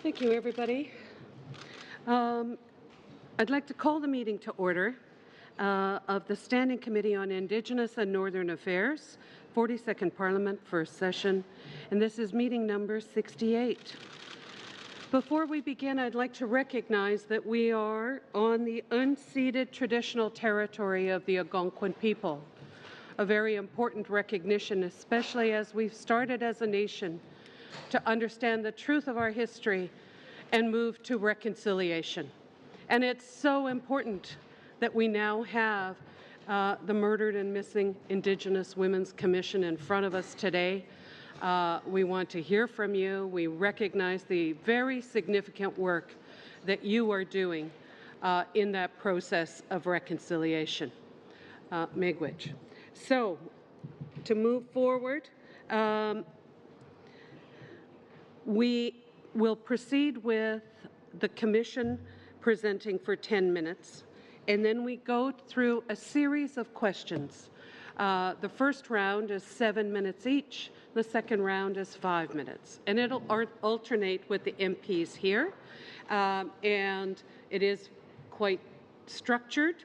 Thank you, everybody. I'd like to call the meeting to order of the Standing Committee on Indigenous and Northern Affairs, 42nd Parliament, first session, and this is meeting number 68. Before we begin, I'd like to recognize that we are on the unceded traditional territory of the Algonquin people, a very important recognition, especially as we've started as a nation to understand the truth of our history and move to reconciliation. And it's so important that we now have the Murdered and Missing Indigenous Women's Commission in front of us today. We want to hear from you. We recognize the very significant work that you are doing in that process of reconciliation. Miigwech. So, to move forward, we will proceed with the Commission presenting for 10 minutes, and then we go through a series of questions. The first round is 7 minutes each. The second round is 5 minutes, and it'll alternate with the MPs here, and it is quite structured,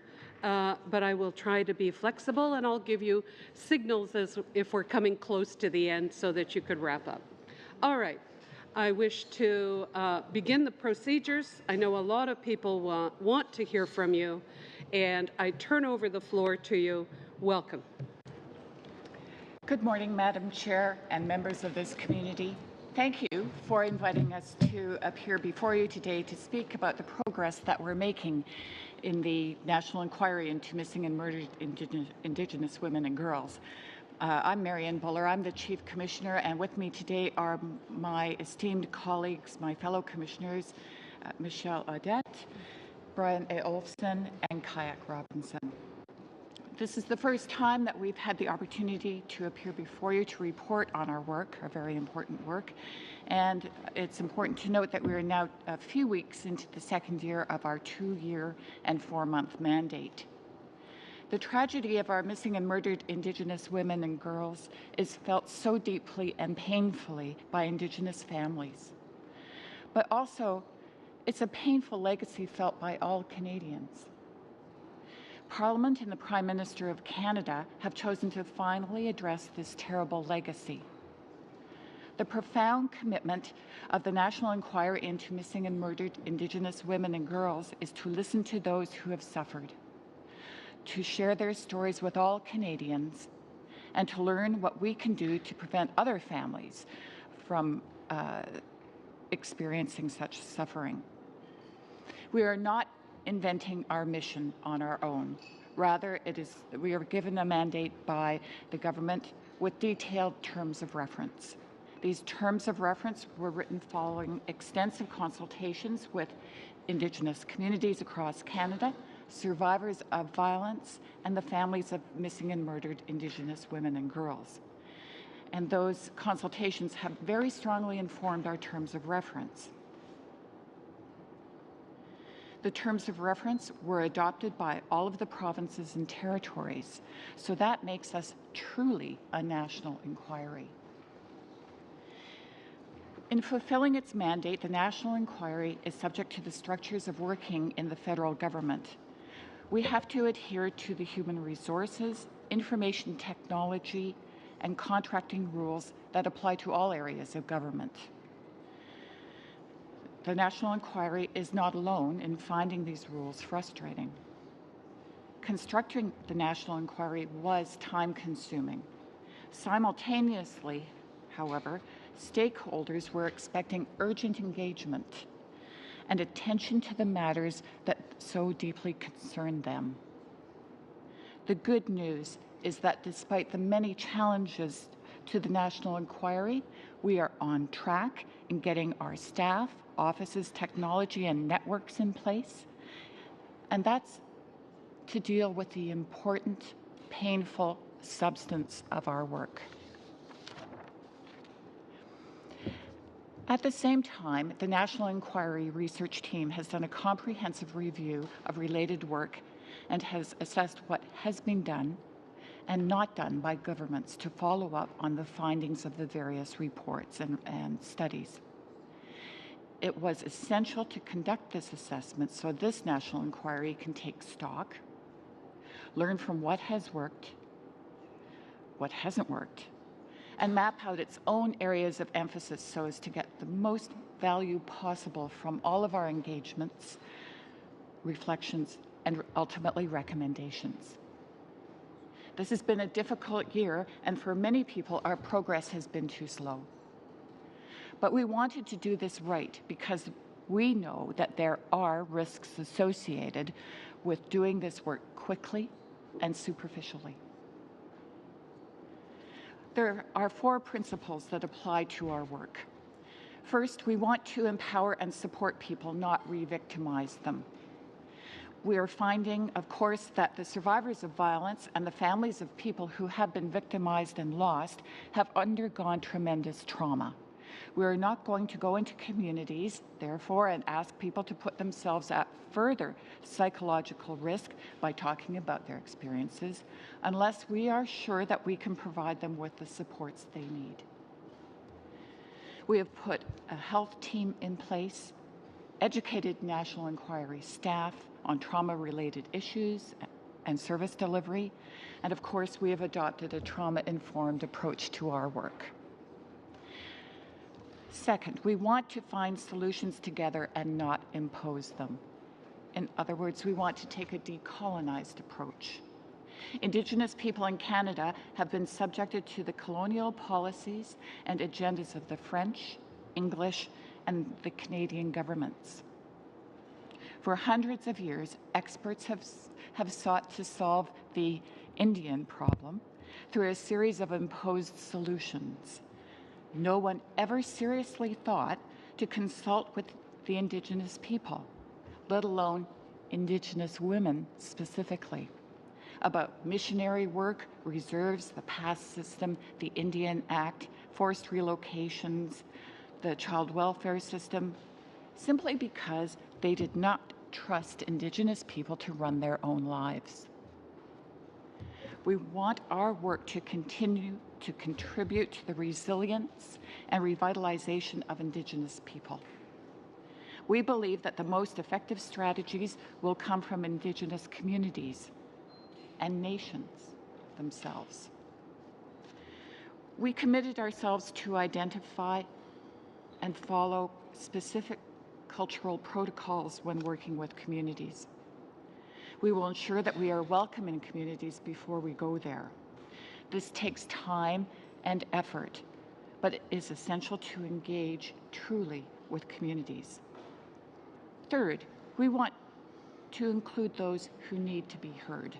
but I will try to be flexible, and I'll give you signals as if we're coming close to the end so that you could wrap up. All right. I wish to begin the procedures. I know a lot of people want to hear from you, and I turn over the floor to you. Welcome. Good morning, Madam Chair and members of this community. Thank you for inviting us to appear before you today to speak about the progress that we're making in the National Inquiry into Missing and Murdered Indigenous Women and Girls. I'm Marion Buller. I'm the Chief Commissioner, and with me today are my esteemed colleagues, my fellow commissioners, Michelle Audette, Brian A. Olfson, and Kayak Robinson. This is the first time that we've had the opportunity to appear before you to report on our work, our very important work, and it's important to note that we are now a few weeks into the second year of our 2-year and 4-month mandate. The tragedy of our missing and murdered Indigenous women and girls is felt so deeply and painfully by Indigenous families. But also, it's a painful legacy felt by all Canadians. Parliament and the Prime Minister of Canada have chosen to finally address this terrible legacy. The profound commitment of the National Inquiry into Missing and Murdered Indigenous Women and Girls is to listen to those who have suffered, to share their stories with all Canadians, and to learn what we can do to prevent other families from experiencing such suffering. We are not inventing our mission on our own. Rather, we are given a mandate by the government with detailed terms of reference. These terms of reference were written following extensive consultations with Indigenous communities across Canada, survivors of violence, and the families of missing and murdered Indigenous women and girls. And those consultations have very strongly informed our terms of reference. The terms of reference were adopted by all of the provinces and territories, so that makes us truly a national inquiry. In fulfilling its mandate, the National Inquiry is subject to the structures of working in the federal government. We have to adhere to the human resources, information technology, and contracting rules that apply to all areas of government. The National Inquiry is not alone in finding these rules frustrating. Constructing the National Inquiry was time-consuming. Simultaneously, however, stakeholders were expecting urgent engagement and attention to the matters that so deeply concern them. The good news is that despite the many challenges to the National Inquiry, we are on track in getting our staff, offices, technology, and networks in place, and that's to deal with the important, painful substance of our work. At the same time, the National Inquiry Research Team has done a comprehensive review of related work and has assessed what has been done and not done by governments to follow up on the findings of the various reports and studies. it was essential to conduct this assessment so this national inquiry can take stock, learn from what has worked, what hasn't worked, and map out its own areas of emphasis so as to get the most value possible from all of our engagements, reflections, and ultimately recommendations. This has been a difficult year, and for many people, our progress has been too slow. But we wanted to do this right because we know that there are risks associated with doing this work quickly and superficially. There are 4 principles that apply to our work. First, we want to empower and support people, not re-victimize them. We are finding, of course, that the survivors of violence and the families of people who have been victimized and lost have undergone tremendous trauma. We are not going to go into communities, therefore, and ask people to put themselves at further psychological risk by talking about their experiences, unless we are sure that we can provide them with the supports they need. We have put a health team in place, educated national inquiry staff on trauma-related issues and service delivery, and of course, we have adopted a trauma-informed approach to our work. Second, we want to find solutions together and not impose them. In other words, we want to take a decolonized approach. Indigenous people in Canada have been subjected to the colonial policies and agendas of the French, English, and the Canadian governments. For hundreds of years, experts have sought to solve the Indian problem through a series of imposed solutions. No one ever seriously thought to consult with the Indigenous people, let alone Indigenous women specifically, about missionary work, reserves, the pass system, the Indian Act, forced relocations, the child welfare system, simply because they did not trust Indigenous people to run their own lives. We want our work to continue to contribute to the resilience and revitalization of Indigenous people. We believe that the most effective strategies will come from Indigenous communities and nations themselves. We committed ourselves to identify and follow specific cultural protocols when working with communities. We will ensure that we are welcome in communities before we go there. This takes time and effort, but it is essential to engage truly with communities. Third, we want to include those who need to be heard.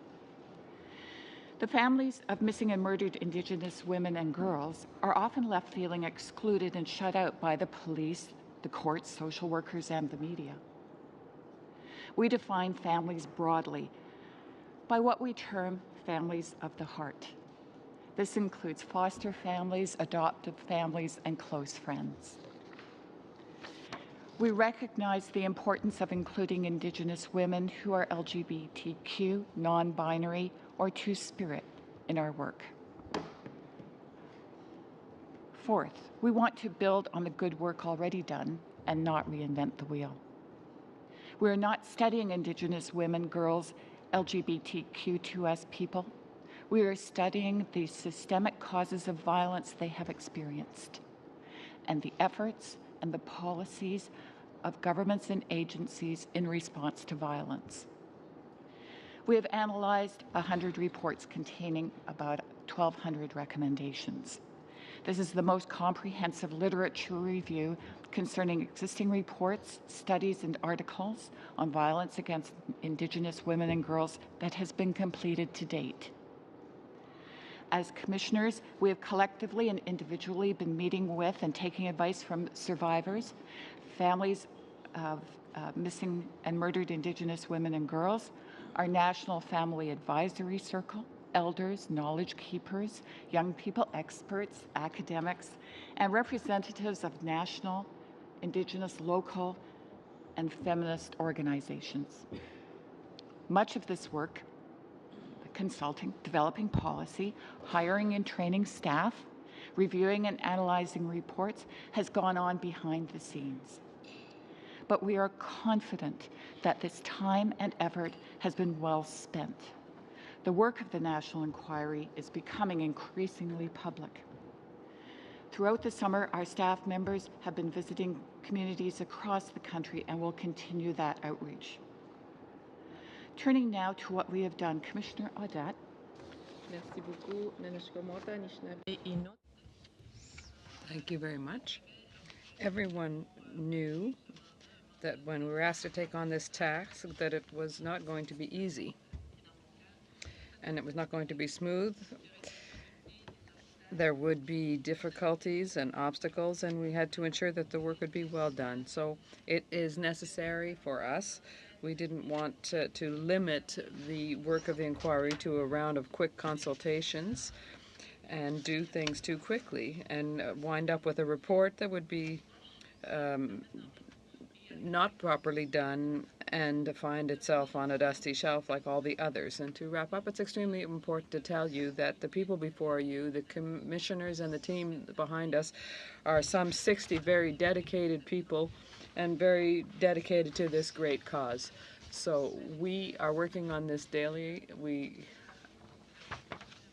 The families of missing and murdered Indigenous women and girls are often left feeling excluded and shut out by the police, the courts, social workers, and the media. We define families broadly by what we term families of the heart. This includes foster families, adoptive families, and close friends. We recognize the importance of including Indigenous women who are LGBTQ, non-binary, or two-spirit in our work. Fourth, we want to build on the good work already done and not reinvent the wheel. We're not studying Indigenous women, girls, LGBTQ2S people. We are studying the systemic causes of violence they have experienced and the efforts and the policies of governments and agencies in response to violence. We have analyzed 100 reports containing about 1,200 recommendations. This is the most comprehensive literature review concerning existing reports, studies, and articles on violence against Indigenous women and girls that has been completed to date. As commissioners, we have collectively and individually been meeting with and taking advice from survivors, families of missing and murdered Indigenous women and girls, our National Family Advisory Circle, elders, knowledge keepers, young people, experts, academics, and representatives of national, Indigenous, local, and feminist organizations. Much of this work, consulting, developing policy, hiring and training staff, reviewing and analyzing reports, has gone on behind the scenes. but we are confident that this time and effort has been well spent. The work of the National Inquiry is becoming increasingly public. Throughout the summer, our staff members have been visiting communities across the country and will continue that outreach. Turning now to what we have done, Commissioner Audat. Thank you very much. Everyone knew that when we were asked to take on this task, that it was not going to be easy, and it was not going to be smooth. There would be difficulties and obstacles, and we had to ensure that the work would be well done. So it is necessary for us. We didn't want to limit the work of the inquiry to a round of quick consultations and do things too quickly and wind up with a report that would be not properly done and find itself on a dusty shelf like all the others. And to wrap up, it's extremely important to tell you that the people before you, the commissioners and the team behind us, are some 60 very dedicated people and very dedicated to this great cause. So we are working on this daily. We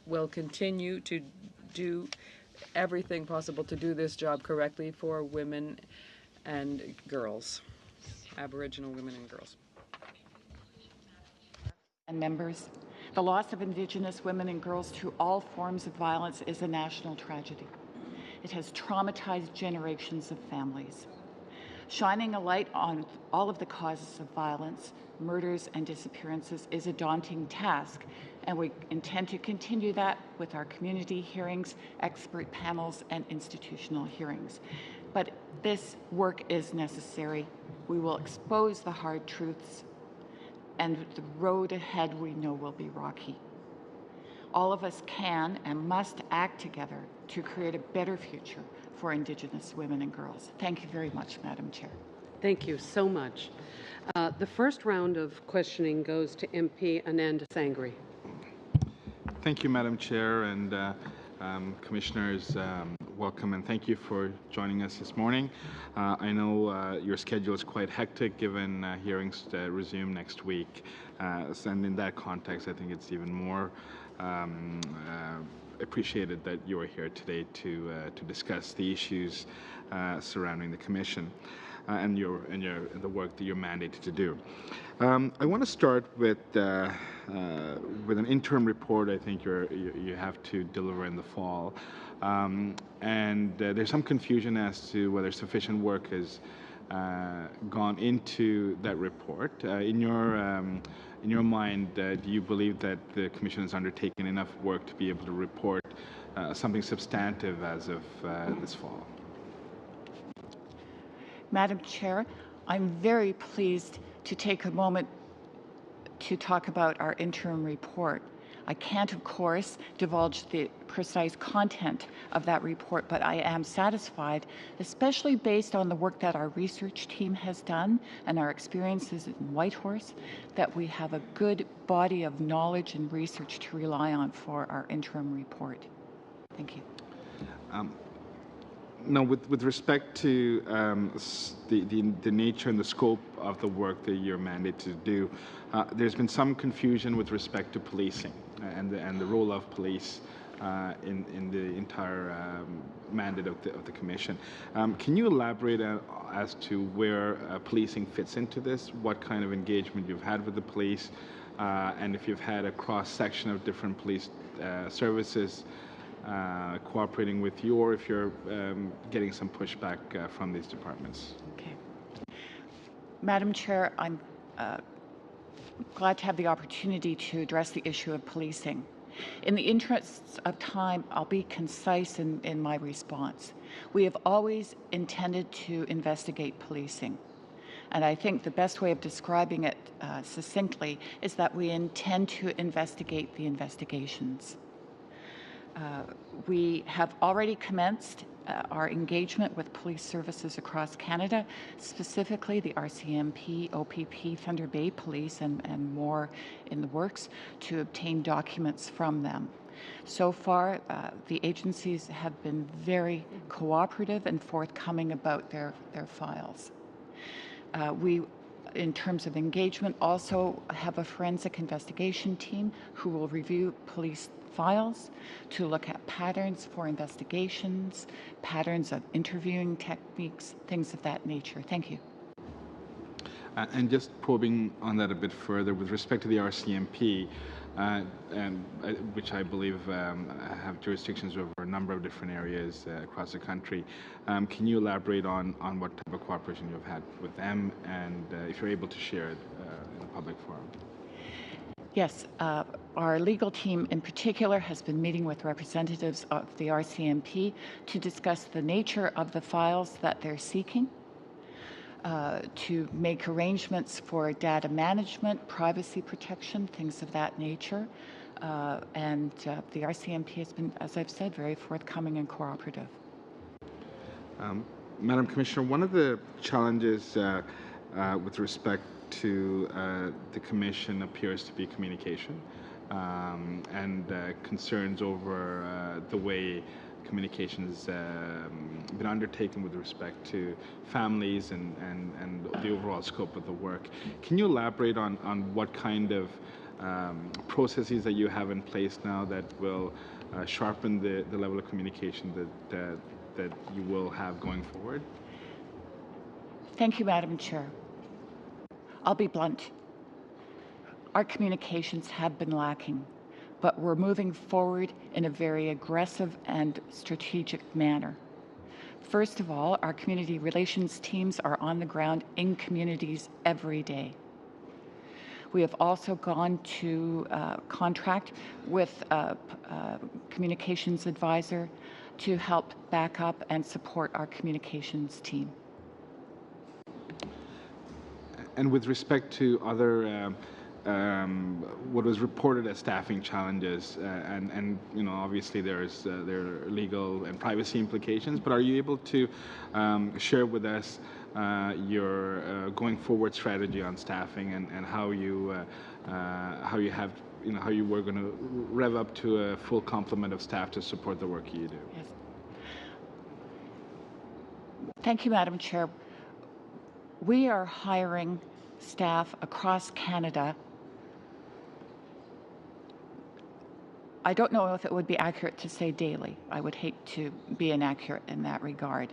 will continue to do everything possible to do this job correctly for women and girls, Aboriginal women and girls. And members, the loss of Indigenous women and girls to all forms of violence is a national tragedy. It has traumatized generations of families. Shining a light on all of the causes of violence, murders, and disappearances is a daunting task, and we intend to continue that with our community hearings, expert panels, and institutional hearings. But this work is necessary. We will expose the hard truths, and the road ahead we know will be rocky. All of us can and must act together to create a better future for Indigenous women and girls. Thank you very much, Madam Chair. Thank you so much. The first round of questioning goes to MP INAN. Thank you, Madam Chair, and Commissioners, welcome and thank you for joining us this morning. I know your schedule is quite hectic given hearings resume next week, and in that context I think it's even more appreciated that you are here today to discuss the issues surrounding the Commission and the work that you're mandated to do. I want to start with an interim report. I think you have to deliver in the fall, and there's some confusion as to whether sufficient work has gone into that report. In your mind, do you believe that the Commission has undertaken enough work to be able to report something substantive as of this fall? Madam Chair, I'm very pleased to take a moment to talk about our interim report. I can't, of course, divulge the precise content of that report, but I am satisfied, especially based on the work that our research team has done and our experiences in Whitehorse, that we have a good body of knowledge and research to rely on for our interim report. Thank you. Now, with respect to the nature and the scope of the work that you're mandated to do, there's been some confusion with respect to policing and the role of police in the entire mandate of the Commission. Can you elaborate as to where policing fits into this? What kind of engagement you've had with the police, and if you've had a cross-section of different police services cooperating with you, or if you're getting some pushback from these departments. Okay. Madam Chair, I'm glad to have the opportunity to address the issue of policing. In the interests of time, I'll be concise in my response. We have always intended to investigate policing. And I think the best way of describing it succinctly is that we intend to investigate the investigations. We have already commenced our engagement with police services across Canada, specifically the RCMP, OPP, Thunder Bay Police, and more in the works, to obtain documents from them. So far, the agencies have been very cooperative and forthcoming about their files. We, in terms of engagement, also have a forensic investigation team who will review police files to look at patterns for investigations, patterns of interviewing techniques, things of that nature. Thank you. And just probing on that a bit further, with respect to the RCMP, which I believe have jurisdictions over a number of different areas across the country, can you elaborate on what type of cooperation you've had with them, and if you're able to share it in a public forum? Yes, our legal team in particular has been meeting with representatives of the RCMP to discuss the nature of the files that they're seeking, to make arrangements for data management, privacy protection, things of that nature. And the RCMP has been, as I've said, very forthcoming and cooperative. Madam Commissioner, one of the challenges with respect to the Commission appears to be communication and concerns over the way communication has been undertaken with respect to families and the overall scope of the work. Can you elaborate on what kind of processes that you have in place now that will sharpen the level of communication that you will have going forward? Thank you, Madam Chair. I'll be blunt. Our communications have been lacking, but we're moving forward in a very aggressive and strategic manner. First of all, our community relations teams are on the ground in communities every day. We have also gone to contract with a communications advisor to help back up and support our communications team. And with respect to other what was reported as staffing challenges, and you know, obviously there are legal and privacy implications, but are you able to share with us your going forward strategy on staffing and how you have, you know, how you were going to rev up to a full complement of staff to support the work you do? Yes. Thank you, Madam Chair. We are hiring staff across Canada. I don't know if it would be accurate to say daily. I would hate to be inaccurate in that regard.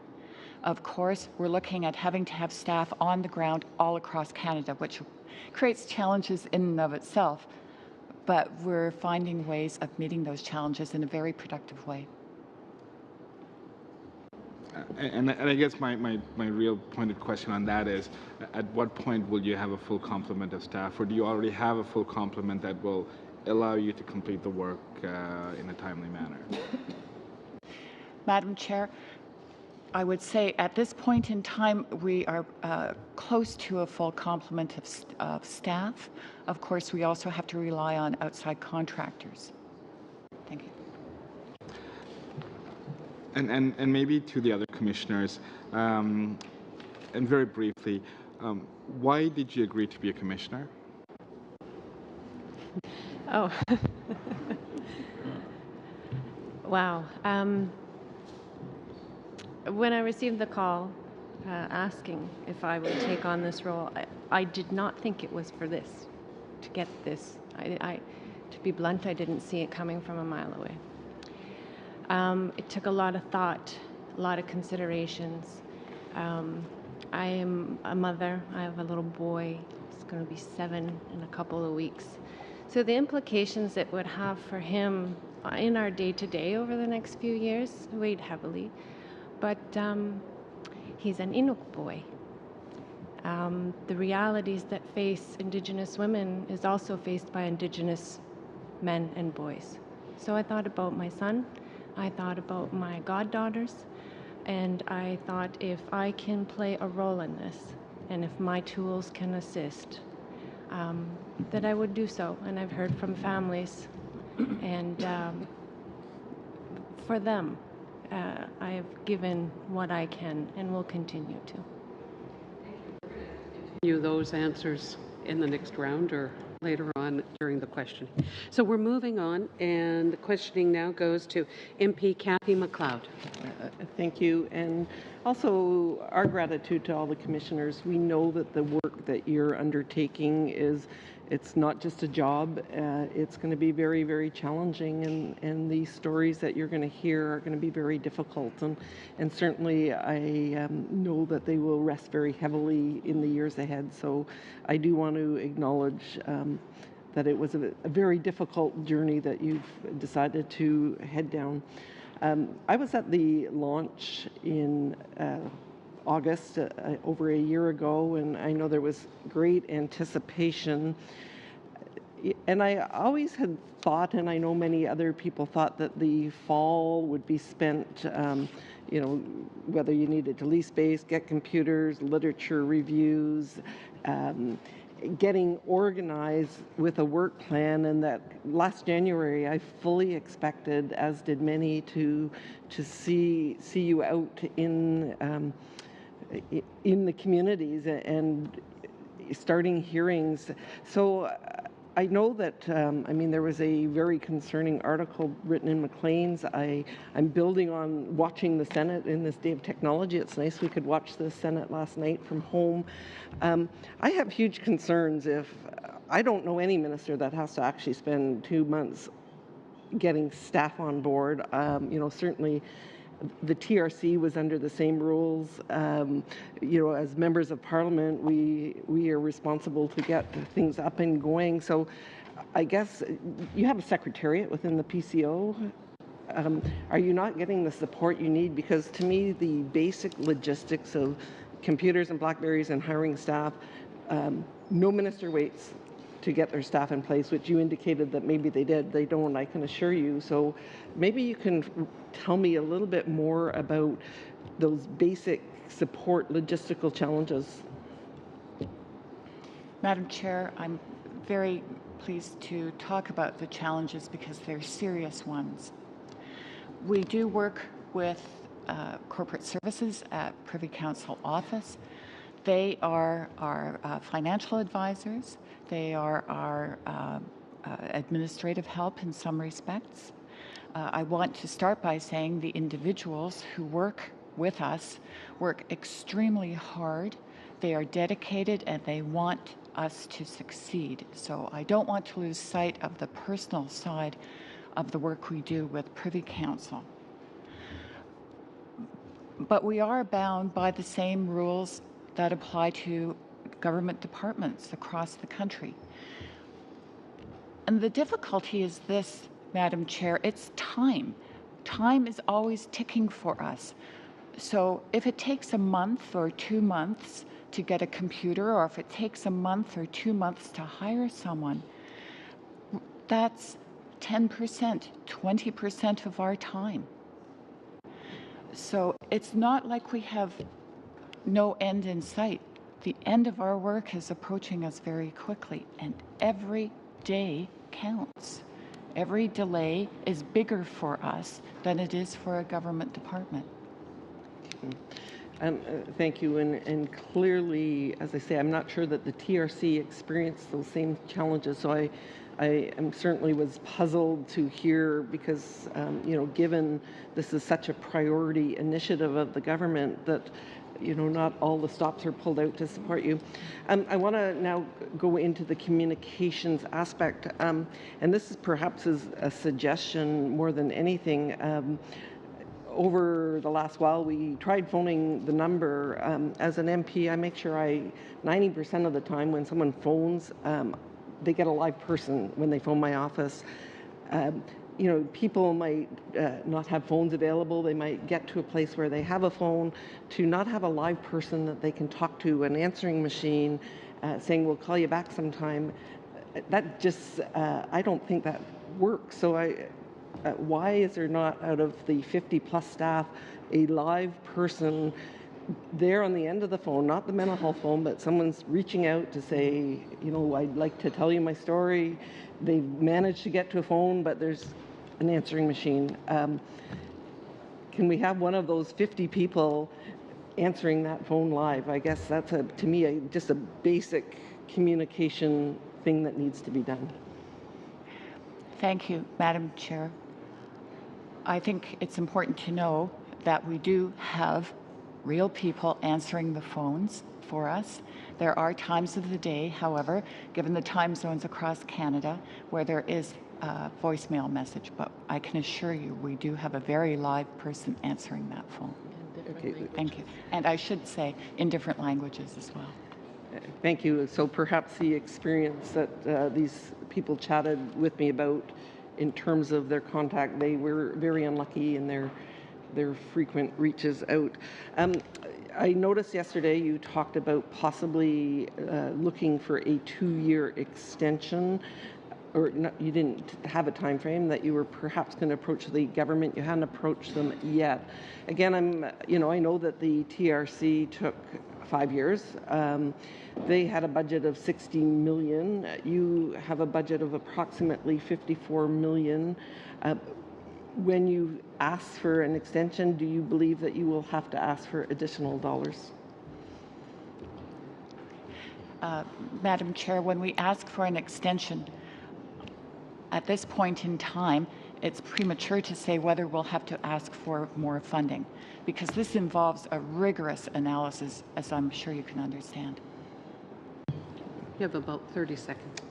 Of course, we're looking at having to have staff on the ground all across Canada, which creates challenges in and of itself, but we're finding ways of meeting those challenges in a very productive way. And I guess my real pointed question on that is, at what point will you have a full complement of staff, or do you already have a full complement that will allow you to complete the work in a timely manner? Madam Chair, I would say at this point in time we are close to a full complement of staff. Of course, we also have to rely on outside contractors. Thank you. And maybe to the other commissioners, and very briefly, why did you agree to be a commissioner? Oh, wow. When I received the call asking if I would take on this role, I did not think it was for this, to get this. To be blunt, I didn't see it coming from a mile away. It took a lot of thought, a lot of considerations. I am a mother. I have a little boy. He's going to be 7 in a couple of weeks. So the implications it would have for him in our day-to-day over the next few years weighed heavily. But he's an Inuk boy. The realities that face Indigenous women is also faced by Indigenous men and boys. So I thought about my son. I thought about my goddaughters, and I thought if I can play a role in this, and if my tools can assist, that I would do so. And I've heard from families, and for them, I have given what I can and will continue to. You those answers in the next round or later on during the questioning. So we're moving on, and the questioning now goes to MP Kathy McLeod. Thank you. And also our gratitude to all the commissioners. We know that the work that you're undertaking it's not just a job. It's going to be very, very challenging, and the stories that you're going to hear are going to be very difficult. And certainly I know that they will rest very heavily in the years ahead. So I do want to acknowledge that it was a very difficult journey that you've decided to head down. I was at the launch in August, over a year ago, and I know there was great anticipation. And I always had thought, and I know many other people thought, that the fall would be spent, whether you needed to lease space, get computers, literature reviews, getting organized with a work plan. And that last January I fully expected, as did many, to see you out in the communities and starting hearings. So I know that, there was a very concerning article written in Maclean's. I'm building on watching the Senate in this day of technology. It's nice we could watch the Senate last night from home. I have huge concerns if I don't know any minister that has to actually spend 2 months getting staff on board. Certainly the TRC was under the same rules. As members of Parliament, we are responsible to get things up and going. So I guess you have a secretariat within the PCO. Are you not getting the support you need? Because to me, the basic logistics of computers and Blackberries and hiring staff, no minister waits to get their staff in place, which you indicated that maybe they did. They don't, I can assure you. So maybe you can tell me a little bit more about those basic support logistical challenges. Madam Chair, I'm very pleased to talk about the challenges because they're serious ones. We do work with corporate services at Privy Council office. They are our financial advisors. They are our administrative help in some respects. I want to start by saying the individuals who work with us work extremely hard. They are dedicated and they want us to succeed. So I don't want to lose sight of the personal side of the work we do with Privy Council. But we are bound by the same rules that apply to government departments across the country. And the difficulty is this, Madam Chair, it's time. Time is always ticking for us. So if it takes a month or 2 months to get a computer, or if it takes a month or 2 months to hire someone, that's 10%, 20% of our time. So it's not like we have no end in sight. The end of our work is approaching us very quickly, and every day counts. Every delay is bigger for us than it is for a government department. Thank you. And clearly, as I say, I'm not sure that the TRC experienced those same challenges. So I certainly was puzzled to hear because, given this is such a priority initiative of the government, that not all the stops are pulled out to support you. I want to now go into the communications aspect, and this is perhaps a suggestion more than anything. Over the last while, we tried phoning the number. As an MP, I make sure 90% of the time when someone phones, they get a live person when they phone my office. People might not have phones available. They might get to a place where they have a phone. To not have a live person that they can talk to, an answering machine saying, we'll call you back sometime, that just, I don't think that works. So why is there not, out of the 50 plus staff, a live person there on the end of the phone, not the mental health phone, but someone's reaching out to say, I'd like to tell you my story. They've managed to get to a phone, but there's an answering machine. Can we have one of those 50 people answering that phone live? I guess that's, to me, just a basic communication thing that needs to be done. Thank you, Madam Chair. I think it's important to know that we do have real people answering the phones for us. There are times of the day, however, given the time zones across Canada, where there is a voicemail message. But I can assure you, we do have a very live person answering that phone. Okay. Thank you. And I should say, in different languages as well. Thank you. So perhaps the experience that these people chatted with me about in terms of their contact, they were very unlucky in their frequent reaches out. I noticed yesterday you talked about possibly looking for a 2-year extension, or not, you didn't have a time frame that you were perhaps going to approach the government. You hadn't approached them yet. Again, I know that the TRC took 5 years. They had a budget of $60 million. You have a budget of approximately $54 million. When you ask for an extension, do you believe that you will have to ask for additional dollars? Madam Chair, when we ask for an extension, at this point in time, it's premature to say whether we'll have to ask for more funding, because this involves a rigorous analysis, as I'm sure you can understand. You have about 30 seconds.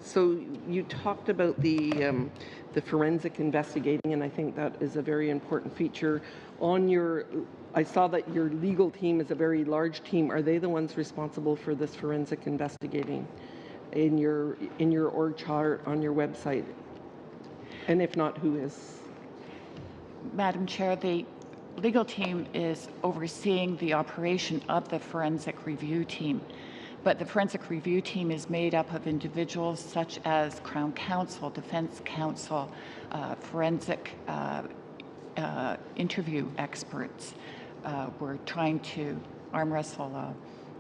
So you talked about the forensic investigating, and I think that is a very important feature. I saw that your legal team is a very large team. Are they the ones responsible for this forensic investigating in your org chart on your website? And if not, who is? Madam Chair, the legal team is overseeing the operation of the forensic review team. But the forensic review team is made up of individuals such as Crown Counsel, Defense Counsel, forensic interview experts. We're trying to arm wrestle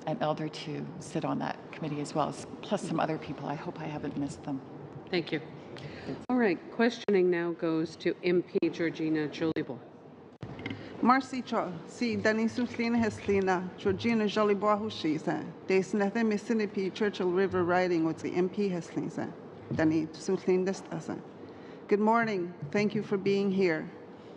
an elder to sit on that committee as well, plus some other people. I hope I haven't missed them. Thank you. All right, questioning now goes to MP Georgina Jolibois. Marcy Cho, si Dani Suslina Heslina, Georgina Jolibois Hushisa, Des Nathan Mississippi Churchill River Riding with the MP Heslina, Dani Suslin Destasa. Good morning, thank you for being here.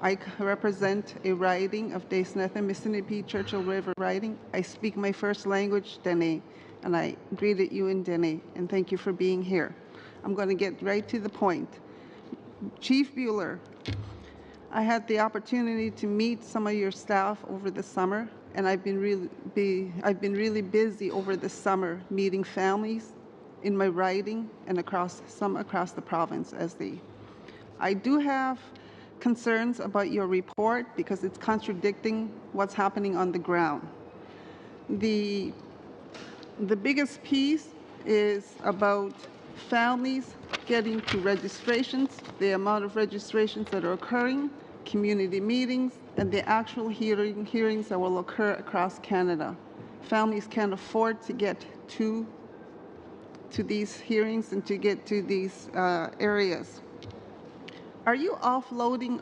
I represent a riding of Des Nathan Mississippi Churchill River Riding. I speak my first language, Dene, and I greeted you in Dene, and thank you for being here. I'm going to get right to the point. Chief Bueller, I had the opportunity to meet some of your staff over the summer, and I've been really busy over the summer meeting families in my riding and across the province. I do have concerns about your report because it's contradicting what's happening on the ground. The biggest piece is about families getting to registrations, the amount of registrations that are occurring, community meetings, and the actual hearings that will occur across Canada. Families can't afford to get to these hearings and to get to these areas. Are you offloading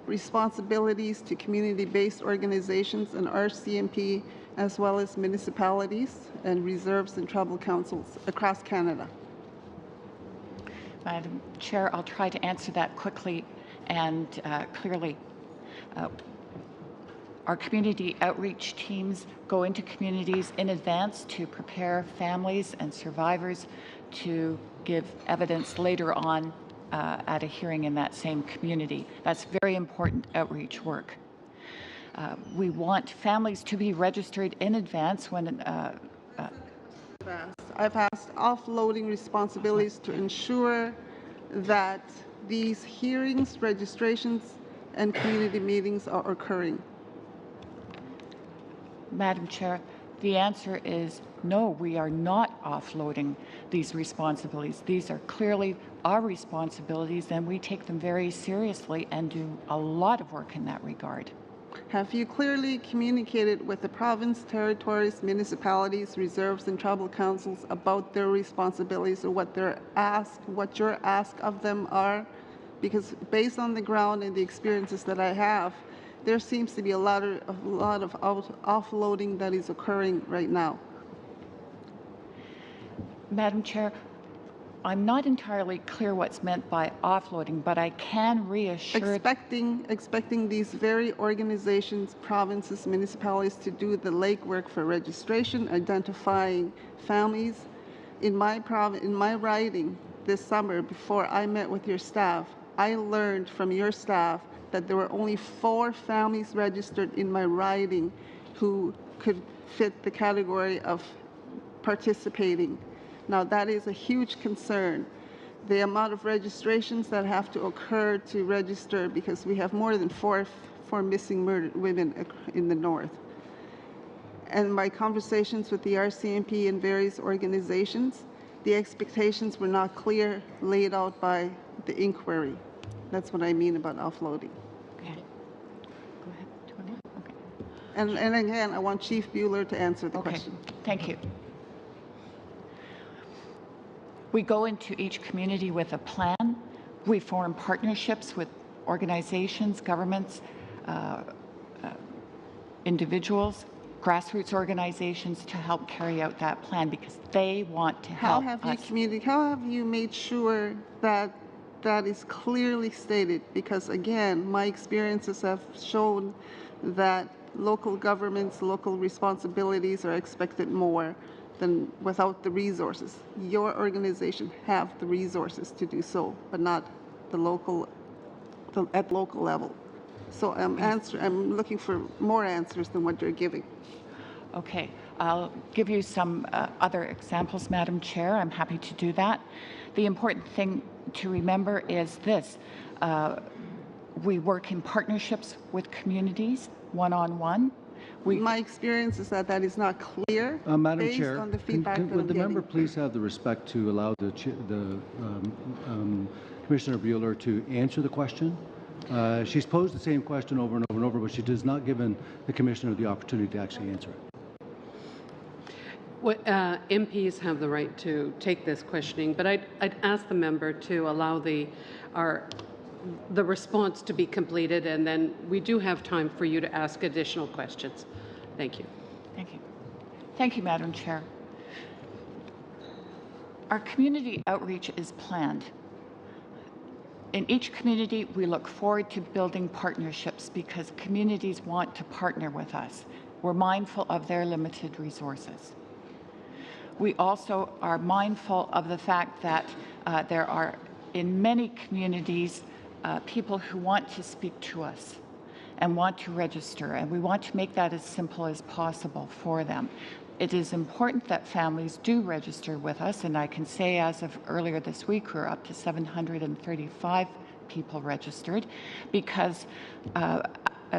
responsibilities to community-based organizations and RCMP, as well as municipalities and reserves and tribal councils across Canada? Madam Chair, I'll try to answer that quickly and clearly. Our community outreach teams go into communities in advance to prepare families and survivors to give evidence later on at a hearing in that same community. That's very important outreach work. We want families to be registered in advance when I've asked offloading responsibilities to ensure that these hearings, registrations, and community meetings are occurring. Madam Chair, the answer is no, we are not offloading these responsibilities. These are clearly our responsibilities, and we take them very seriously and do a lot of work in that regard. Have you clearly communicated with the province, territories, municipalities, reserves, and tribal councils about their responsibilities or what your ask of them are? Because based on the ground and the experiences that I have, there seems to be a lot of offloading that is occurring right now. Madam Chair, I'm not entirely clear what's meant by offloading, but I can reassure... Expecting these very organizations, provinces, municipalities to do the legwork for registration, identifying families. In my riding this summer, before I met with your staff, I learned from your staff that there were only 4 families registered in my riding who could fit the category of participating. Now, that is a huge concern. The amount of registrations that have to occur to register, because we have more than four missing murdered women in the north. And my conversations with the RCMP and various organizations, the expectations were not clear, laid out by the inquiry. That's what I mean about offloading. Okay. Go ahead. Do you want to? Okay. And again, I want Chief Bueller to answer the question. Thank you. We go into each community with a plan. We form partnerships with organizations, governments, individuals, grassroots organizations to help carry out that plan because they want to help us. How have you made sure that that is clearly stated? Because again, my experiences have shown that local governments, local responsibilities are expected more than without the resources. Your organization have the resources to do so, but not at local level. So I'm looking for more answers than what you're giving. Okay, I'll give you some other examples, Madam Chair. I'm happy to do that. The important thing to remember is this. We work in partnerships with communities, one-on-one. My experience is that that is not clear. Madam based Chair, on the feedback that would the I'm member getting. please have the respect to allow the Commissioner Bueller to answer the question? She's posed the same question over and over and over, but she does not give the Commissioner the opportunity to actually answer it. MPs have the right to take this questioning, but I'd ask the member to allow the response to be completed, and then we do have time for you to ask additional questions. Thank you. Thank you. Thank you, Madam Chair. Our community outreach is planned. In each community, we look forward to building partnerships because communities want to partner with us. We're mindful of their limited resources. We also are mindful of the fact that there are, in many communities, people who want to speak to us and want to register, and we want to make that as simple as possible for them. It is important that families do register with us, and I can say as of earlier this week, we're up to 735 people registered, because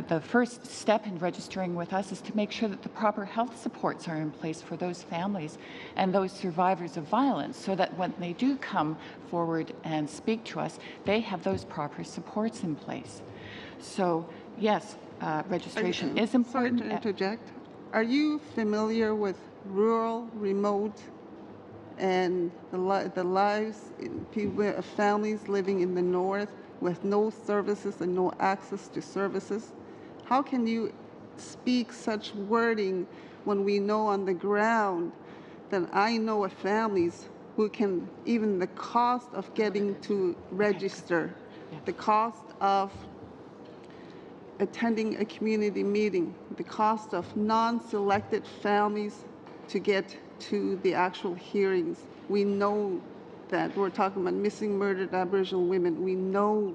the first step in registering with us is to make sure that the proper health supports are in place for those families and those survivors of violence, so that when they do come forward and speak to us, they have those proper supports in place. So, yes, registration is important. Sorry to interject. Are you familiar with rural, remote, and the lives of families living in the north with no services and no access to services? How can you speak such wording when we know on the ground that I know of families who can, even the cost of getting to register, the cost of attending a community meeting, the cost of non-selected families to get to the actual hearings. We know that we're talking about missing, murdered Aboriginal women. We know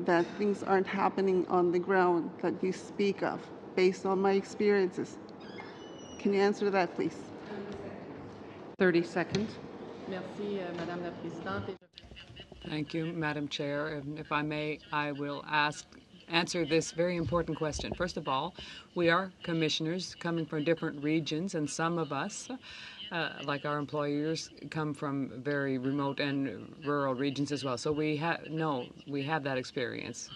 that things aren't happening on the ground that you speak of, based on my experiences. Can you answer that, please? 30 seconds. Merci, Madame la Présidente. Thank you, Madam Chair. And if I may, I will answer this very important question. First of all, we are commissioners coming from different regions, and some of us, like our employers, come from very remote and rural regions as well. So we have that experience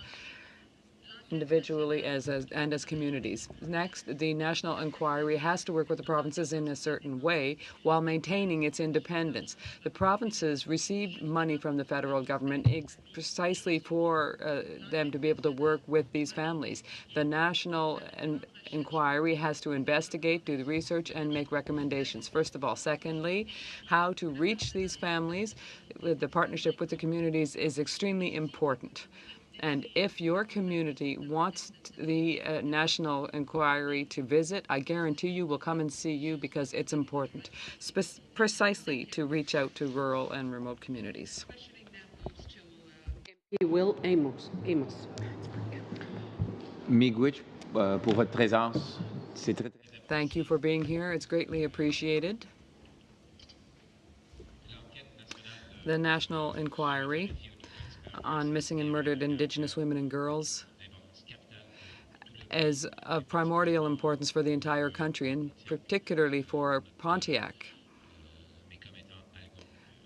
individually and as communities. Next, the national inquiry has to work with the provinces in a certain way while maintaining its independence. The provinces receive money from the federal government precisely for them to be able to work with these families. The national inquiry has to investigate, do the research, and make recommendations, first of all. Secondly, how to reach these families with the partnership with the communities is extremely important. And if your community wants the national inquiry to visit, I guarantee you will come and see you because it's important, precisely to reach out to rural and remote communities. Will Amos. Miigwech, pour votre présence. C'est très. Thank you for being here. It's greatly appreciated. The national inquiry on missing and murdered Indigenous women and girls is of primordial importance for the entire country, and particularly for Pontiac.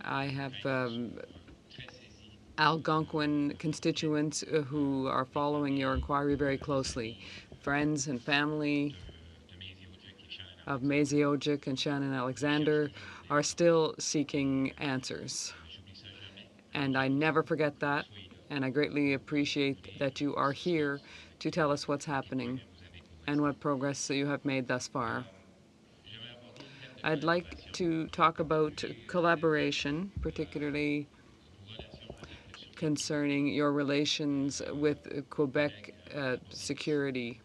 I have Algonquin constituents who are following your inquiry very closely. Friends and family of Maisie Ojic and Shannon Alexander are still seeking answers. And I never forget that, and I greatly appreciate that you are here to tell us what's happening and what progress you have made thus far. I'd like to talk about collaboration, particularly concerning your relations with Quebec security.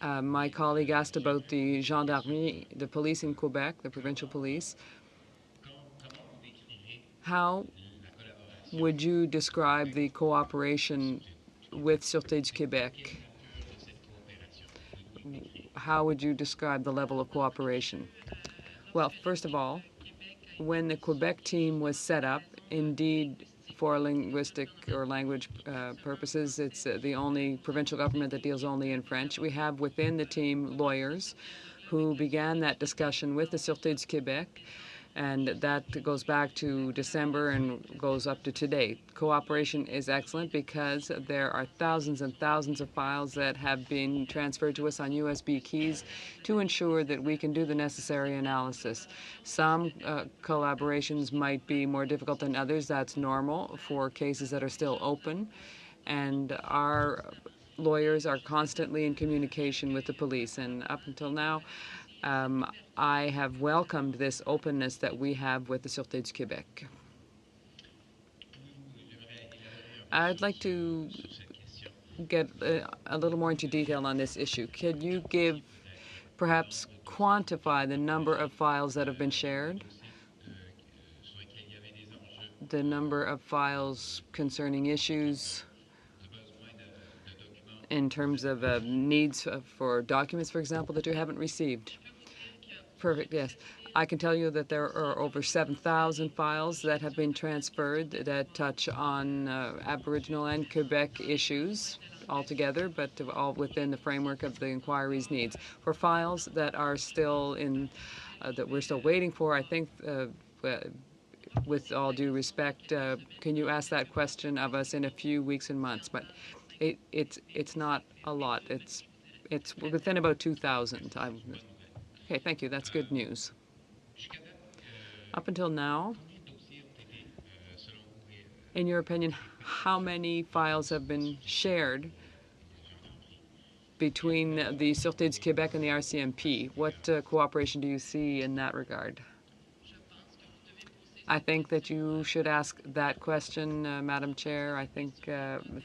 My colleague asked about the gendarmerie, the police in Quebec, the provincial police. How would you describe the cooperation with Sûreté du Québec? How would you describe the level of cooperation? Well, first of all, when the Quebec team was set up, indeed, for linguistic or language purposes, it's the only provincial government that deals only in French. We have within the team lawyers who began that discussion with the Sûreté du Québec, and that goes back to December and goes up to today. Cooperation is excellent because there are thousands and thousands of files that have been transferred to us on USB keys to ensure that we can do the necessary analysis. Some collaborations might be more difficult than others. That's normal for cases that are still open, and our lawyers are constantly in communication with the police, and up until now, I have welcomed this openness that we have with the Sûreté du Québec. I'd like to get a little more into detail on this issue. Could you perhaps quantify the number of files that have been shared? The number of files concerning issues in terms of needs for documents, for example, that you haven't received? Perfect, yes. I can tell you that there are over 7,000 files that have been transferred that touch on Aboriginal and Quebec issues altogether, but all within the framework of the inquiry's needs. For files that are still that we're still waiting for, I think, with all due respect, can you ask that question of us in a few weeks and months? But it's not a lot. It's within about 2,000. Okay, thank you. That's good news. Up until now, in your opinion, how many files have been shared between the Sûreté du Québec and the RCMP? What cooperation do you see in that regard? I think that you should ask that question, Madam Chair. I think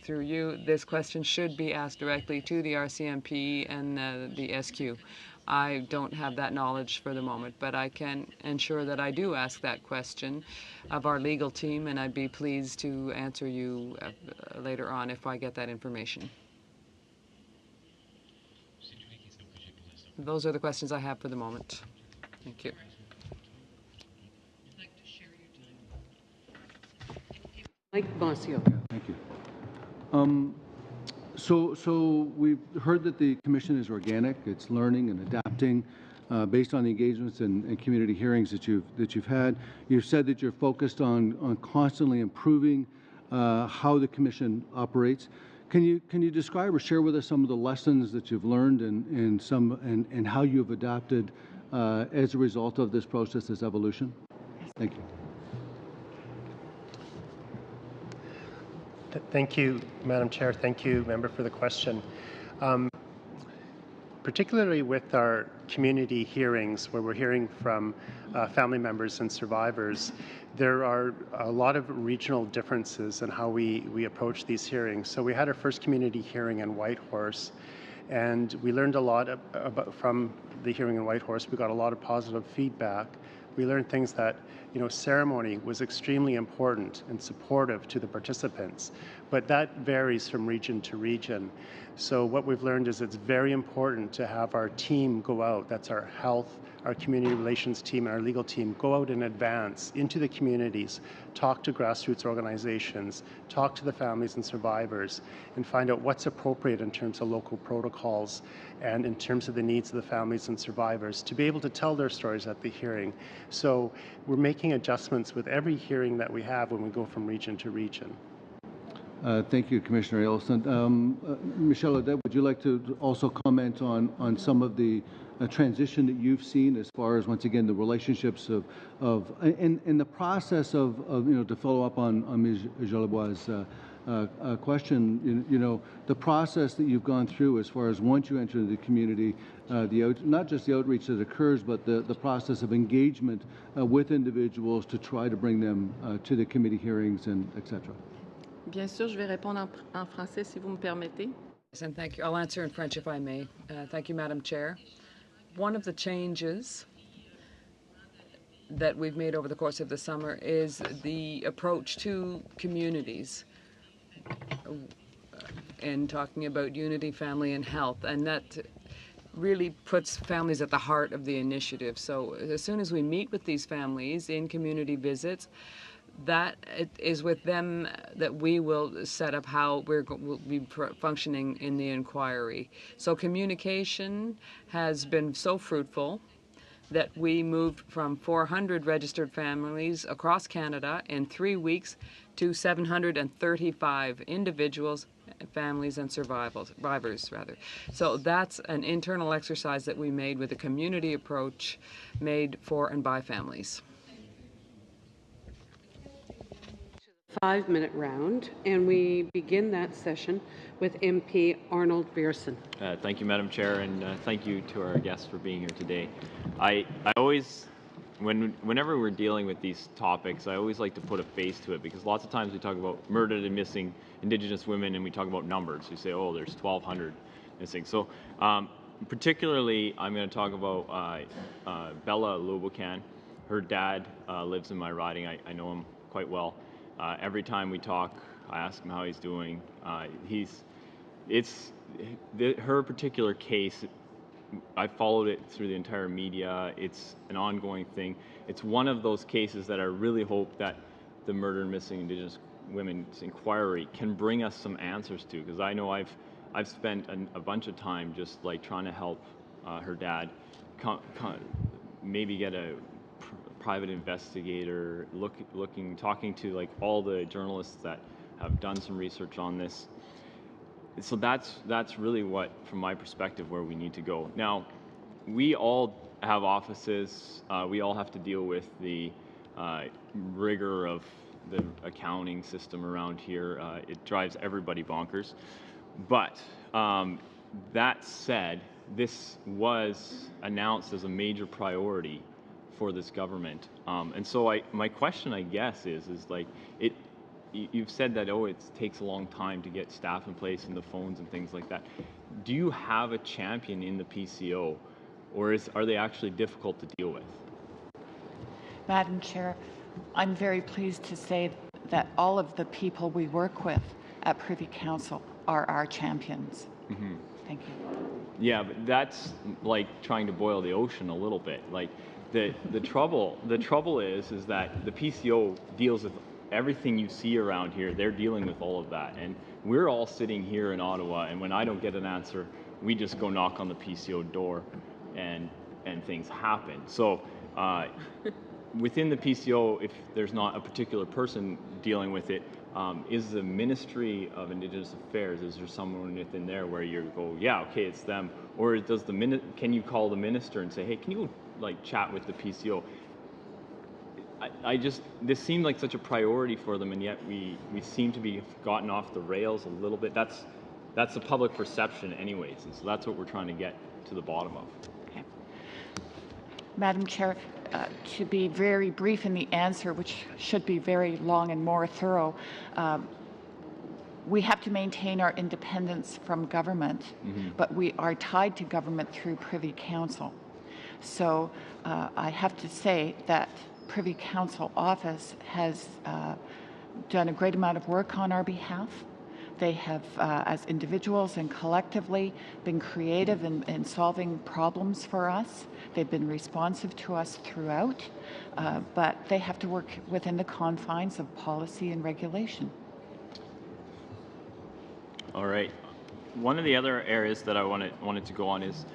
through you, this question should be asked directly to the RCMP and the SQ. I don't have that knowledge for the moment, but I can ensure that I do ask that question of our legal team, and I'd be pleased to answer you later on if I get that information. Those are the questions I have for the moment. Thank you. Mike Bossio. Thank you. So we've heard that the commission is organic, it's learning and adapting based on the engagements and community hearings that you've had. You've said that you're focused on constantly improving how the commission operates. Can you describe or share with us some of the lessons that you've learned and how you've adapted as a result of this process, this evolution? Thank you. Thank you, Madam Chair. Thank you, member, for the question. Particularly with our community hearings where we're hearing from family members and survivors, there are a lot of regional differences in how we approach these hearings. So we had our first community hearing in Whitehorse, and we learned a lot from the hearing in Whitehorse. We got a lot of positive feedback. We learned things that, ceremony was extremely important and supportive to the participants, but that varies from region to region. So what we've learned is it's very important to have our team go out, that's our health, our community relations team, and our legal team, go out in advance into the communities, talk to grassroots organizations, talk to the families and survivors, and find out what's appropriate in terms of local protocols and in terms of the needs of the families and survivors to be able to tell their stories at the hearing. So we're making adjustments with every hearing that we have when we go from region to region. Thank you, Commissioner Ellison. Michelle Odette, would you like to also comment on some of the transition that you've seen as far as, once again, the relationships in the process of to follow up on Ms. Jolibois' question, the process that you've gone through as far as once you enter the community, not just the outreach that occurs, but the process of engagement with individuals to try to bring them to the committee hearings and et cetera. Bien sûr, je vais répondre en français si vous me permettez. Yes, and thank you. I'll answer in French if I may. Thank you, Madam Chair. One of the changes that we've made over the course of the summer is the approach to communities in talking about unity, family, and health, and that really puts families at the heart of the initiative. So as soon as we meet with these families in community visits, it is with them that we will set up how we'll be functioning in the inquiry. So communication has been so fruitful that we moved from 400 registered families across Canada in 3 weeks to 735 individuals, families, and survivors. So that's an internal exercise that we made with a community approach made for and by families. 5-minute round, and we begin that session with MP Arnold Bearson. Thank you, Madam Chair, and thank you to our guests for being here today. I always, whenever we're dealing with these topics, I always like to put a face to it, because lots of times we talk about murdered and missing Indigenous women and we talk about numbers. We say, oh, there's 1,200 missing. So particularly, I'm going to talk about Bella Lobocan. Her dad lives in my riding. I know him quite well. Every time we talk, I ask him how he's doing. Her particular case, I followed it through the entire media. It's an ongoing thing. It's one of those cases that I really hope that the Murder and Missing Indigenous Women's Inquiry can bring us some answers to, because I know I've spent a bunch of time just like trying to help her dad maybe get a private investigator, talking to like all the journalists that have done some research on this. So that's really what, from my perspective, where we need to go. Now, we all have offices. We all have to deal with the rigor of the accounting system around here. It drives everybody bonkers. But that said, this was announced as a major priority for this government, and so my question, I guess, is like you've said that it takes a long time to get staff in place and the phones and things like that. Do you have a champion in the PCO, or are they actually difficult to deal with? Madam Chair, I'm very pleased to say that all of the people we work with at Privy Council are our champions. Mm-hmm. Thank you. Yeah, but that's like trying to boil the ocean a little bit. Like the trouble is that the PCO deals with everything you see around here. They're dealing with all of that, and we're all sitting here in Ottawa, and when I don't get an answer, we just go knock on the PCO door, and things happen. So within the PCO, if there's not a particular person dealing with it, is the Ministry of Indigenous Affairs, is there someone within there where you go, yeah, okay, it's them, or can you call the minister and say, hey, can you like chat with the PCO? This seemed like such a priority for them, and yet we seem to be gotten off the rails a little bit. That's that's the public perception anyways, and so that's what we're trying to get to the bottom of. Okay. Madam Chair, to be very brief in the answer, which should be very long and more thorough, we have to maintain our independence from government, but we are tied to government through Privy Council. So I have to say that Privy Council office has done a great amount of work on our behalf. They have, as individuals and collectively, been creative in solving problems for us. They've been responsive to us throughout, but they have to work within the confines of policy and regulation. All right. One of the other areas that I wanted to go on is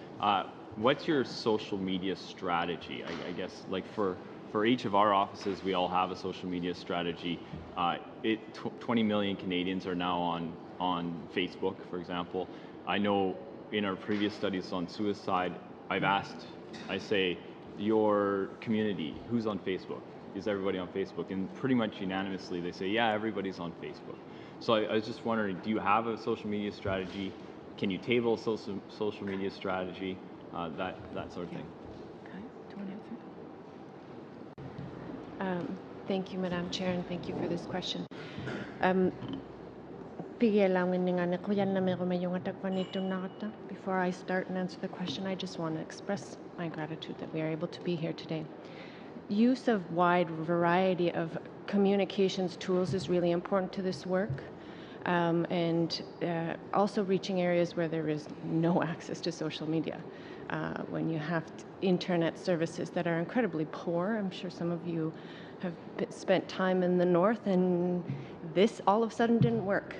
what's your social media strategy? I guess like for each of our offices, we all have a social media strategy. 20 million Canadians are now on Facebook, for example. I know in our previous studies on suicide, I say, your community, who's on Facebook? Is everybody on Facebook? And pretty much unanimously, they say, yeah, everybody's on Facebook. So I was just wondering, do you have a social media strategy? Can you table a social media strategy? That sort of thing. Okay. Do you want to answer? Thank you, Madam Chair, and thank you for this question. Before I start and answer the question, I just want to express my gratitude that we are able to be here today. Use of wide variety of communications tools is really important to this work, and also reaching areas where there is no access to social media. When you have internet services that are incredibly poor, I'm sure some of you have spent time in the north, and this all of a sudden didn't work.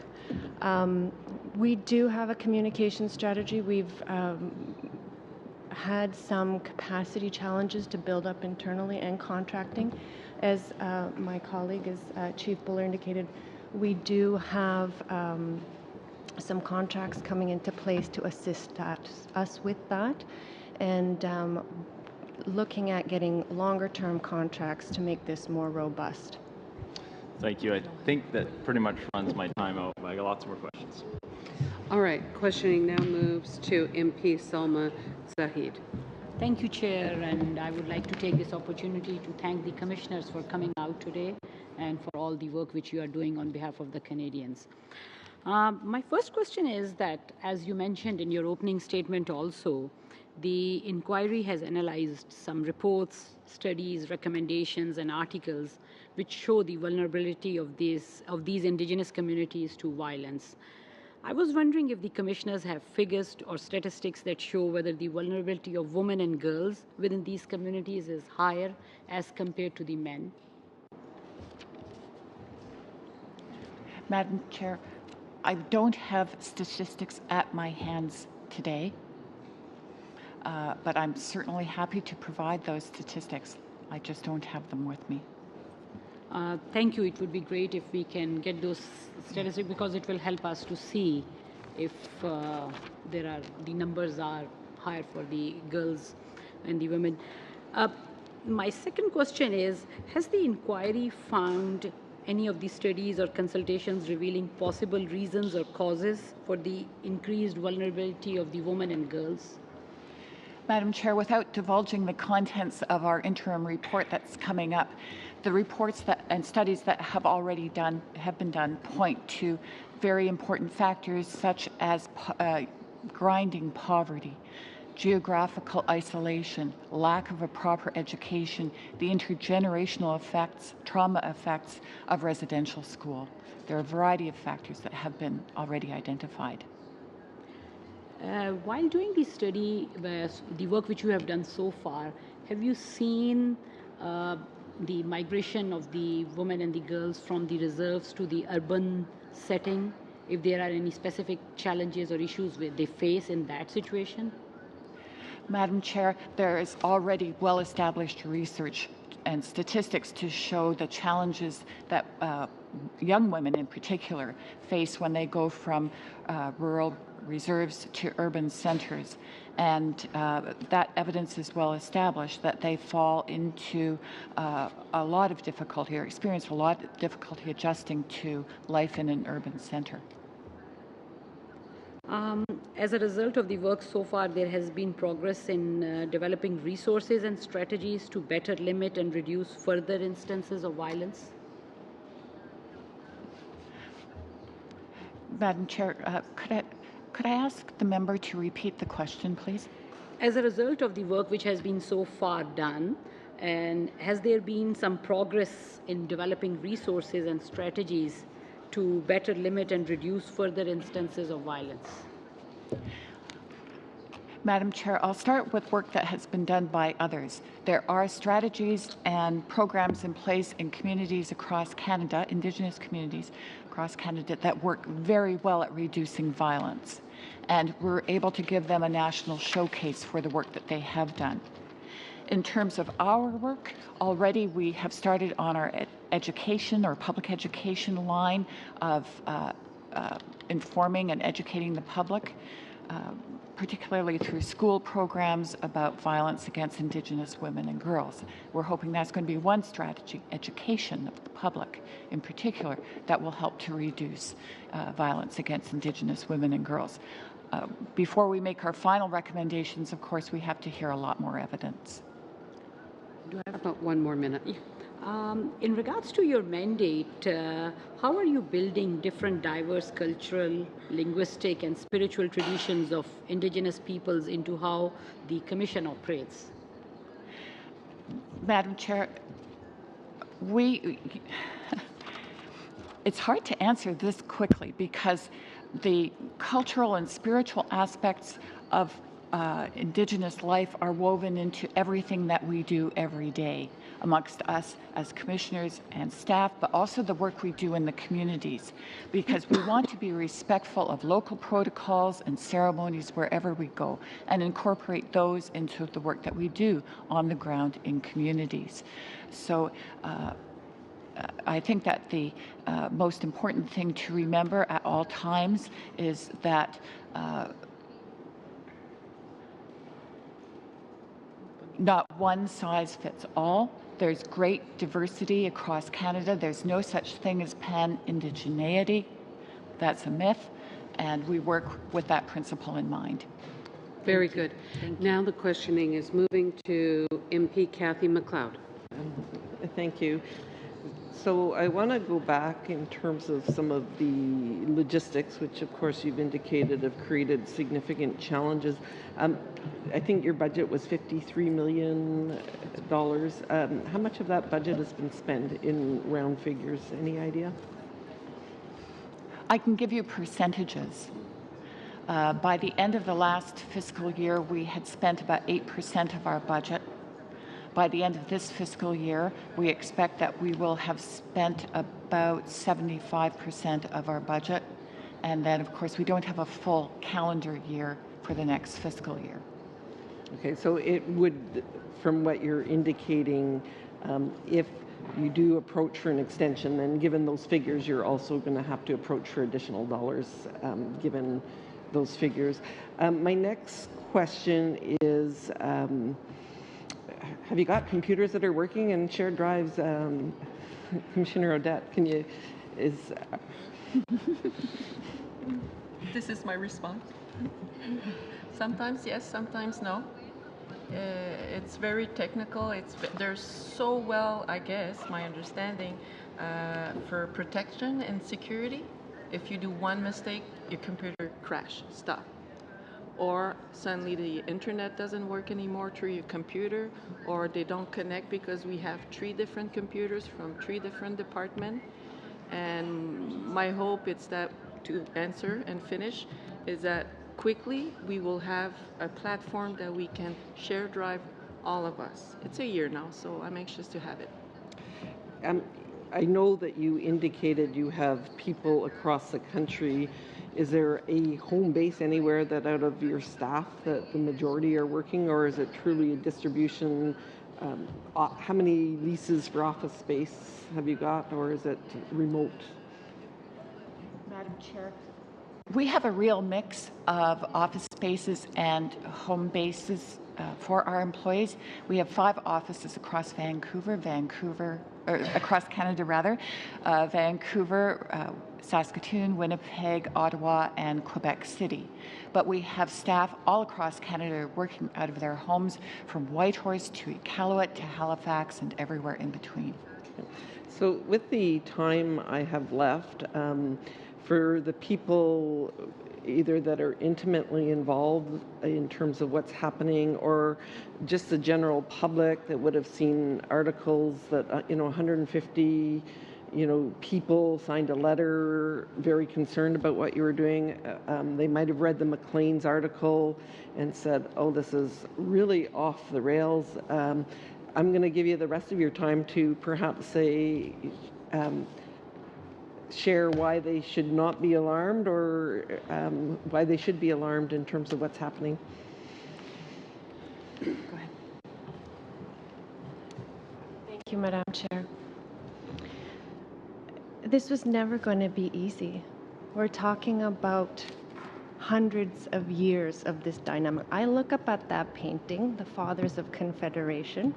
We do have a communication strategy. We've had some capacity challenges to build up internally and contracting. As my colleague, as Chief Buller indicated, we do have some contracts coming into place to assist us with that, and looking at getting longer-term contracts to make this more robust. Thank you. I think that pretty much runs my time out. I got lots more questions. All right, questioning now moves to MP Salma Zahid. Thank you, Chair, and I would like to take this opportunity to thank the commissioners for coming out today and for all the work which you are doing on behalf of the Canadians. My first question is that, as you mentioned in your opening statement also, the inquiry has analyzed some reports, studies, recommendations, and articles which show the vulnerability of these Indigenous communities to violence. I was wondering if the commissioners have figures or statistics that show whether the vulnerability of women and girls within these communities is higher as compared to the men. Madam Chair, I don't have statistics at my hands today, but I'm certainly happy to provide those statistics. I just don't have them with me. Thank you. It would be great if we can get those statistics, because it will help us to see if the numbers are higher for the girls and the women. My second question is, has the inquiry found any of the studies or consultations revealing possible reasons or causes for the increased vulnerability of the women and girls? Madam Chair, without divulging the contents of our interim report that's coming up, the reports and studies that have been done point to very important factors such as grinding poverty, geographical isolation, lack of a proper education, the intergenerational effects, trauma effects of residential school. There are a variety of factors that have been already identified. While doing the study, the work which you have done so far, have you seen the migration of the women and the girls from the reserves to the urban setting? If there are any specific challenges or issues they face in that situation? Madam Chair, there is already well-established research and statistics to show the challenges that young women in particular face when they go from rural reserves to urban centres. And that evidence is well established that they fall into a lot of difficulty or experience a lot of difficulty adjusting to life in an urban centre. As a result of the work so far, there has been progress in developing resources and strategies to better limit and reduce further instances of violence. Madam Chair, could I ask the member to repeat the question, please? As a result of the work which has been so far done, and has there been some progress in developing resources and strategies to better limit and reduce further instances of violence? Madam Chair, I'll start with work that has been done by others. There are strategies and programs in place in communities across Canada, Indigenous communities across Canada, that work very well at reducing violence. And we're able to give them a national showcase for the work that they have done. In terms of our work, already we have started on our education or public education line of informing and educating the public, particularly through school programs about violence against Indigenous women and girls. We're hoping that's going to be one strategy, education of the public in particular, that will help to reduce violence against Indigenous women and girls. Before we make our final recommendations, of course, we have to hear a lot more evidence. Do I have about 1 more minute? In regards to your mandate, how are you building different diverse cultural, linguistic, and spiritual traditions of Indigenous peoples into how the Commission operates? Madam Chair, it's hard to answer this quickly because the cultural and spiritual aspects of Indigenous life are woven into everything that we do every day amongst us as commissioners and staff, but also the work we do in the communities, because we want to be respectful of local protocols and ceremonies wherever we go and incorporate those into the work that we do on the ground in communities. So I think that the most important thing to remember at all times is that not one size fits all. There's great diversity across Canada. There's no such thing as pan-indigeneity. That's a myth, and we work with that principle in mind. Very good. Now the questioning is moving to MP Kathy McLeod. Thank you. So I want to go back in terms of some of the logistics, which of course you've indicated have created significant challenges. I think your budget was $53 million. How much of that budget has been spent in round figures? Any idea? I can give you percentages. By the end of the last fiscal year, we had spent about 8% of our budget. By the end of this fiscal year, we expect that we will have spent about 75% of our budget. And then, of course, we don't have a full calendar year for the next fiscal year. Okay, so it would, from what you're indicating, if you do approach for an extension, then given those figures, you're also going to have to approach for additional dollars, given those figures. My next question is, have you got computers that are working and shared drives? Commissioner Odette, can you, This is my response. Sometimes yes, sometimes no. It's very technical. They're so well, I guess, my understanding, for protection and security. If you do one mistake, your computer crash, stop. Or suddenly the internet doesn't work anymore through your computer, or they don't connect because we have 3 different computers from 3 different departments. And my hope is that, to answer and finish, is that quickly we will have a platform that we can share drive all of us. It's a year now, so I'm anxious to have it. I know that you indicated you have people across the country. Is there a home base anywhere that out of your staff that the majority are working, or is it truly a distribution? How many leases for office space have you got, or is it remote? Madam Chair, we have a real mix of office spaces and home bases for our employees. We have 5 offices across across Canada rather. Vancouver Saskatoon, Winnipeg, Ottawa, and Quebec City. But we have staff all across Canada working out of their homes, from Whitehorse to Iqaluit to Halifax and everywhere in between. So with the time I have left, for the people either that are intimately involved in terms of what's happening, or just the general public that would have seen articles that 150 people signed a letter very concerned about what you were doing. They might have read the Maclean's article and said, oh, this is really off the rails. I'm going to give you the rest of your time to perhaps say, share why they should not be alarmed, or why they should be alarmed in terms of what's happening. Go ahead. Thank you, Madam Chair. This was never going to be easy. We're talking about hundreds of years of this dynamic. I look up at that painting, The Fathers of Confederation.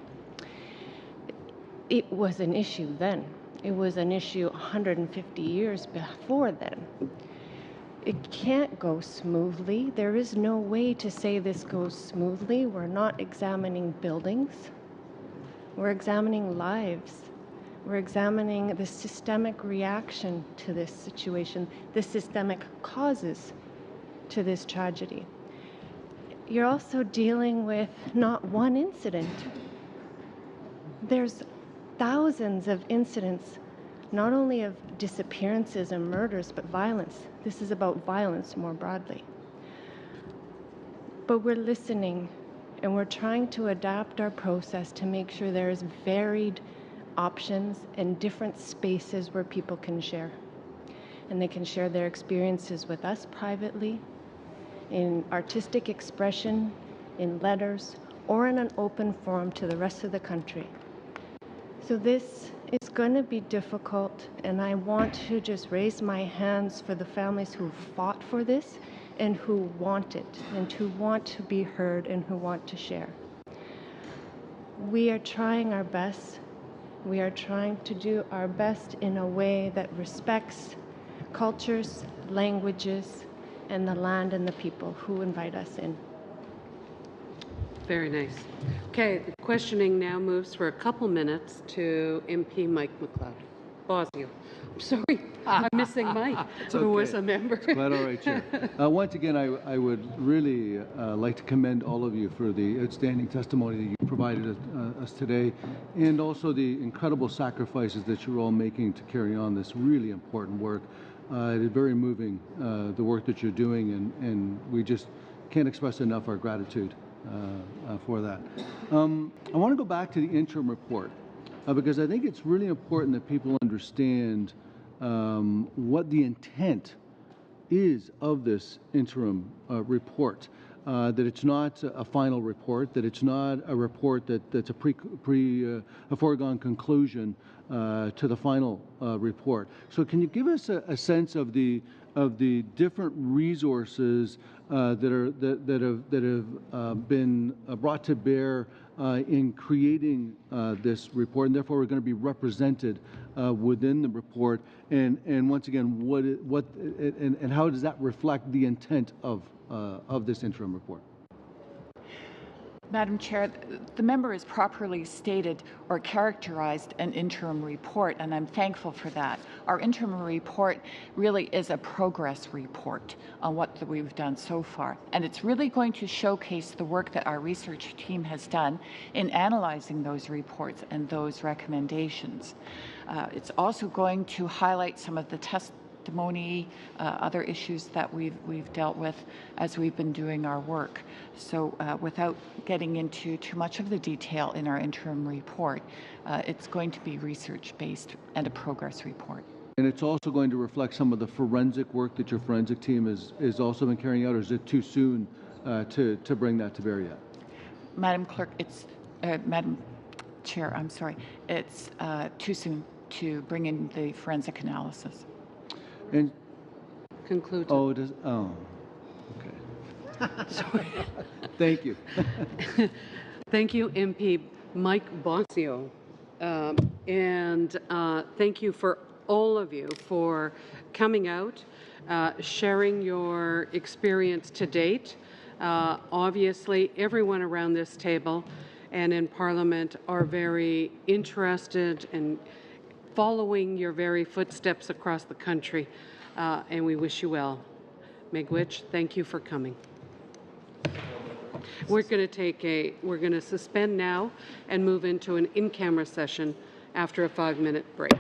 It was an issue then. It was an issue 150 years before then. It can't go smoothly. There is no way to say this goes smoothly. We're not examining buildings. We're examining lives. We're examining the systemic reaction to this situation, the systemic causes to this tragedy. You're also dealing with not one incident. There's thousands of incidents, not only of disappearances and murders, but violence. This is about violence more broadly. But we're listening, and we're trying to adapt our process to make sure there's varied options and different spaces where people can share. And they can share their experiences with us privately, in artistic expression, in letters, or in an open forum to the rest of the country. So this is going to be difficult, and I want to just raise my hands for the families who fought for this and who want it, and who want to be heard and who want to share. We are trying our best. We are trying to do our best in a way that respects cultures, languages, and the land and the people who invite us in. Very nice. Okay, the questioning now moves for a couple minutes to MP Mike McLeod. Bosio. I'm sorry, I'm missing Mike, who was a member. It's quite all right, Chair. Once again, I would really like to commend all of you for the outstanding testimony that you provided us today, and also the incredible sacrifices that you're all making to carry on this really important work. It is very moving, the work that you're doing, and we just can't express enough our gratitude for that. I want to go back to the interim report because I think it's really important that people understand what the intent is of this interim report. That it's not a final report, that it's not a report that's a foregone conclusion to the final report. So can you give us a sense of the different resources that have been brought to bear in creating this report, and therefore are going to be represented within the report, and once again, and how does that reflect the intent of this interim report? Madam Chair, the member has properly stated or characterized an interim report, and I'm thankful for that. Our interim report really is a progress report on what we've done so far, and it's really going to showcase the work that our research team has done in analyzing those reports and those recommendations. It's also going to highlight some of the testimony, other issues that we've dealt with as we've been doing our work. So without getting into too much of the detail in our interim report, it's going to be research-based and a progress report. And it's also going to reflect some of the forensic work that your forensic team has also been carrying out, or is it too soon to bring that to bear yet? Madam Clerk, it's Madam Chair, I'm sorry, it's too soon to bring in the forensic analysis. And conclude. Oh, it is. Oh, okay. Sorry. Thank you. Thank you, MP Mike Bosio, and thank you for all of you for coming out, sharing your experience to date. Obviously, everyone around this table and in Parliament are very interested in following your very footsteps across the country, and we wish you well. Miigwech, thank you for coming. We're going to suspend now and move into an in-camera session after a 5-minute break.